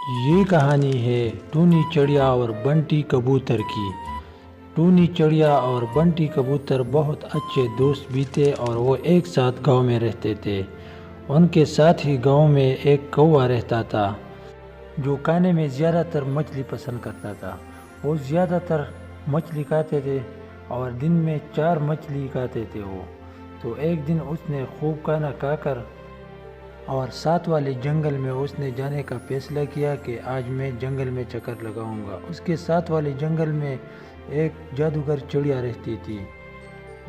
ये कहानी है टूनी चिड़िया और बंटी कबूतर की। टूनी चिड़िया और बंटी कबूतर बहुत अच्छे दोस्त भी थे और वो एक साथ गांव में रहते थे। उनके साथ ही गांव में एक कौवा रहता था जो खाने में ज़्यादातर मछली पसंद करता था। वो ज़्यादातर मछली खाते थे और दिन में 4 मछली खाते थे वो। तो एक दिन उसने खूब खाना खाकर और साथ वाले जंगल में उसने जाने का फैसला किया कि आज मैं जंगल में चक्कर लगाऊंगा। उसके साथ वाले जंगल में एक जादूगर चिड़िया रहती थी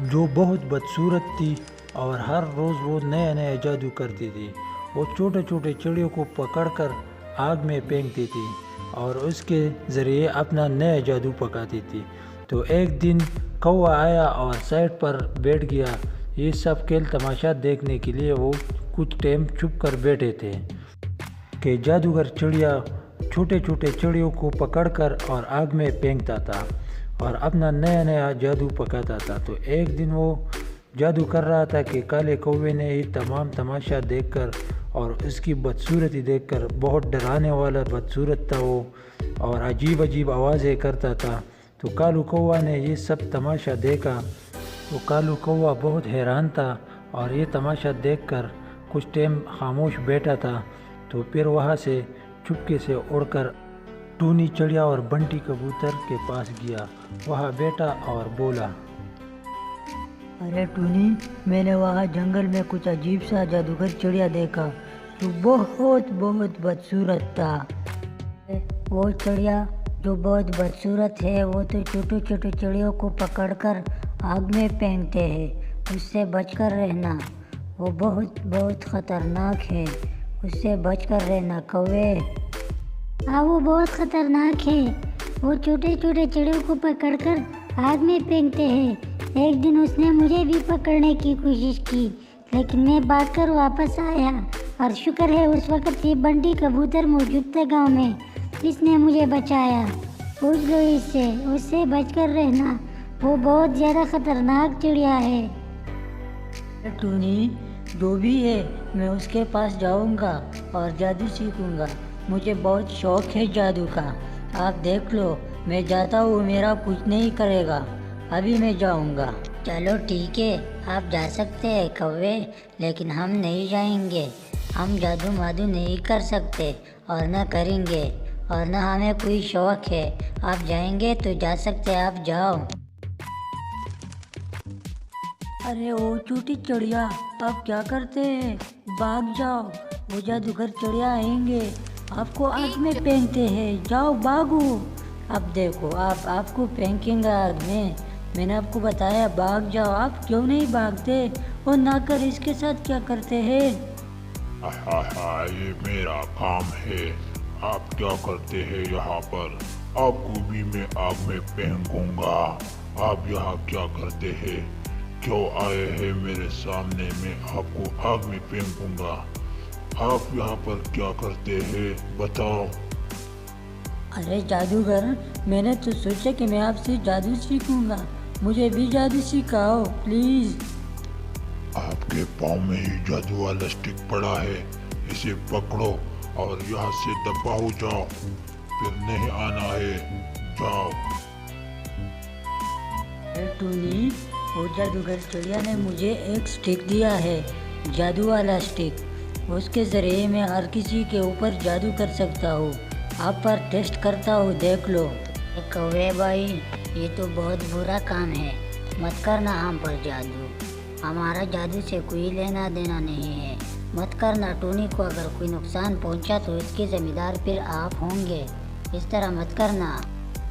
जो बहुत बदसूरत थी और हर रोज़ वो नया नया जादू करती थी। वो छोटे छोटे चिड़ियों को पकड़कर आग में फेंकती थी और उसके ज़रिए अपना नया जादू पकाती थी। तो एक दिन कौवा आया और साइड पर बैठ गया ये सब खेल तमाशा देखने के लिए। वो कुछ टाइम चुप कर बैठे थे कि जादूगर चिड़िया छोटे छोटे चिड़ियों को पकड़कर और आग में फेंकता था और अपना नया नया जादू पकाता था। तो एक दिन वो जादू कर रहा था कि काले कौवे ने ये तमाम तमाशा देखकर और उसकी बदसूरती देखकर, बहुत डराने वाला बदसूरत था वो और अजीब अजीब आवाज़ें करता था। तो कालू कौवा ने ये सब तमाशा देखा। तो कालू कौवा बहुत हैरान था और ये तमाशा देखकर कुछ टाइम खामोश बैठा था। तो फिर वहाँ से चुपके से उड़कर टूनी चिड़िया और बंटी कबूतर के पास गया। वहाँ बैठा और बोला, अरे टूनी, मैंने वहाँ जंगल में कुछ अजीब सा जादूगर चिड़िया देखा जो बहुत बहुत बदसूरत था। वो चिड़िया जो बहुत बदसूरत है वो तो छोटे छोटे चिड़ियों को पकड़कर आग में फेंकते हैं। उससे बचकर रहना, वो बहुत बहुत ख़तरनाक है। उससे बचकर रहना कौवे। हाँ, वो बहुत खतरनाक है। वो छोटे छोटे चिड़ियों को पकड़कर आग में फेंकते हैं। एक दिन उसने मुझे भी पकड़ने की कोशिश की लेकिन मैं भागकर वापस आया और शुक्र है उस वक्त ये बंटी कबूतर मौजूद था गांव में, इसने मुझे बचाया। पूछ लो इससे, उससे बचकर रहना, वो बहुत ज़्यादा खतरनाक चिड़िया है। टूनी, जो भी है मैं उसके पास जाऊंगा और जादू सीखूंगा। मुझे बहुत शौक है जादू का। आप देख लो, मैं जाता हूँ, मेरा कुछ नहीं करेगा। अभी मैं जाऊंगा। चलो ठीक है, आप जा सकते हैं कौवे, लेकिन हम नहीं जाएंगे। हम जादू मादू नहीं कर सकते और न करेंगे और न हमें कोई शौक है। आप जाएंगे तो जा सकते हैं, आप जाओ। अरे ओ छोटी चिड़िया, आप क्या करते हैं? भाग जाओ, वो जादूगर चिड़िया आएंगे, आपको आग में फेंकते हैं। जाओ, भागो। अब देखो, आपको फेंकेंगे आग में। मैंने आपको बताया भाग जाओ। आप क्यों नहीं भागते? वो ना कर, इसके साथ क्या करते हैं? ये मेरा काम है। आप क्या करते हैं यहाँ पर? आपको भी मैं आग में फेंकूंगा। आप यहाँ क्या करते हैं? क्यों आए हैं मेरे सामने? मैं आपको आग में फेंकूंगा। आप यहाँ पर क्या करते हैं, बताओ। अरे जादूगर, मैंने तो सोचा कि मैं आपसे जादू सीखूंगा। मुझे भी जादू सिखाओ प्लीज। आपके पाँव में ही जादू वाला स्टिक पड़ा है, इसे पकड़ो और यहाँ से दबाओ। जाओ, फिर नहीं आना है, जाओ। टूनी, वो जादूगर चिड़िया ने मुझे एक स्टिक दिया है, जादू वाला स्टिक। उसके ज़रिए मैं हर किसी के ऊपर जादू कर सकता हूँ। आप पर टेस्ट करता हूँ, देख लो। कौवे भाई, ये तो बहुत बुरा काम है। मत करना हम पर जादू। हमारा जादू से कोई लेना देना नहीं है। मत करना। टूनी को अगर कोई नुकसान पहुंचा तो इसके ज़िम्मेदार फिर आप होंगे। इस तरह मत करना।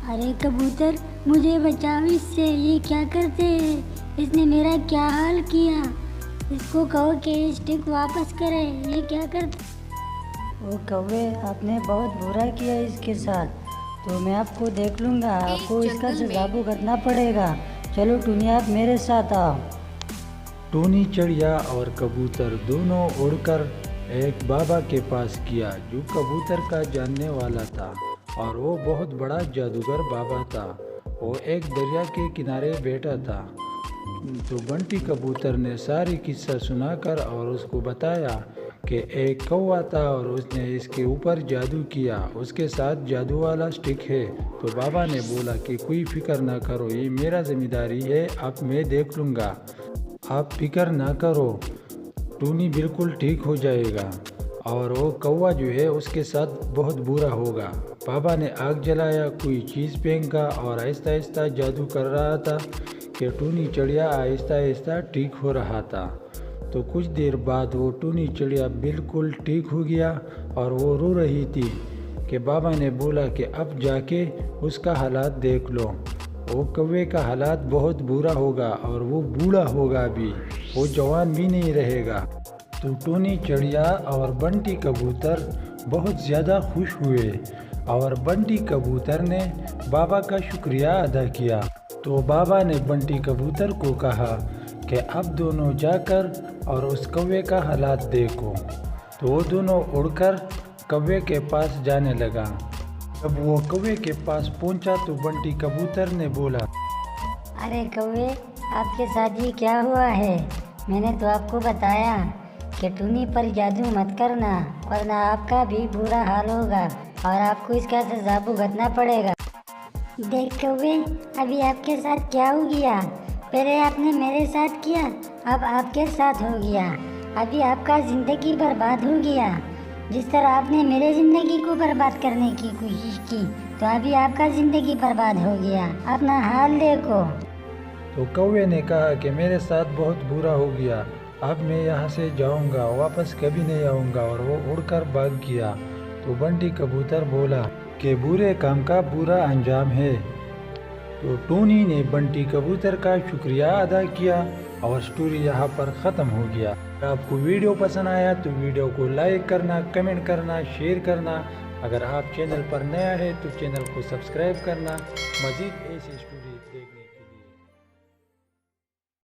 अरे कबूतर, मुझे बचाओ इससे। ये क्या करते हैं? इसने मेरा क्या हाल किया। इसको कहो कि स्टिक वापस करे। ये क्या करते? वो कौवे, आपने बहुत बुरा किया इसके साथ, तो मैं आपको देख लूँगा। आपको इसका सजा भुगतना पड़ेगा। चलो टूनी, आप मेरे साथ आओ। टूनी चिड़िया और कबूतर दोनों उड़कर एक बाबा के पास गया जो कबूतर का जानने वाला था और वो बहुत बड़ा जादूगर बाबा था। वो एक दरिया के किनारे बैठा था। तो बंटी कबूतर ने सारी किस्सा सुनाकर और उसको बताया कि एक कौवा था और उसने इसके ऊपर जादू किया, उसके साथ जादू वाला स्टिक है। तो बाबा ने बोला कि कोई फिक्र ना करो, ये मेरा जिम्मेदारी है, अब मैं देख लूँगा, आप फिक्र ना करो, टूनी बिल्कुल ठीक हो जाएगा और वो कौवा जो है उसके साथ बहुत बुरा होगा। बाबा ने आग जलाया, कोई चीज़ फेंका और आहिस्ता आहिस्ता जादू कर रहा था कि टूनी चिड़िया आहिस्ता आहिस्ता ठीक हो रहा था। तो कुछ देर बाद वो टूनी चिड़िया बिल्कुल ठीक हो गया और वो रो रही थी कि बाबा ने बोला कि अब जाके उसका हालात देख लो, वो कौवे का हालात बहुत बुरा होगा और वो बूढ़ा होगा भी, वो जवान भी नहीं रहेगा। तो टूनी चिड़िया और बंटी कबूतर बहुत ज़्यादा खुश हुए और बंटी कबूतर ने बाबा का शुक्रिया अदा किया। तो बाबा ने बंटी कबूतर को कहा कि अब दोनों जाकर और उस कौवे का हालात देखो। तो वो दोनों उड़कर कौवे के पास जाने लगा। जब वो कौवे के पास पहुंचा तो बंटी कबूतर ने बोला, अरे कौवे, आपके साथ ये क्या हुआ है? मैंने तो आपको बताया कि टूनी पर जादू मत करना वरना आपका भी बुरा हाल होगा और आपको इसका सजा भुगतना पड़ेगा। देख कौवे, अभी आपके साथ क्या हो गया? पहले आपने मेरे साथ किया, अब आपके साथ हो गया। अभी आपका ज़िंदगी बर्बाद हो गया। जिस तरह आपने मेरे ज़िंदगी को बर्बाद करने की कोशिश की तो अभी आपका ज़िंदगी बर्बाद हो गया। अपना हाल देखो। तो कौवे ने कहा कि मेरे साथ बहुत बुरा हो गया, अब मैं यहाँ से जाऊँगा, वापस कभी नहीं आऊँगा, और वो उड़कर भाग गया। तो बंटी कबूतर बोला कि बुरे काम का बुरा अंजाम है। तो टूनी ने बंटी कबूतर का शुक्रिया अदा किया और स्टोरी यहाँ पर ख़त्म हो गया। अगर आपको वीडियो पसंद आया तो वीडियो को लाइक करना, कमेंट करना, शेयर करना। अगर आप चैनल पर नया है तो चैनल को सब्सक्राइब करना मज़ीद ऐसी स्टोरी देखने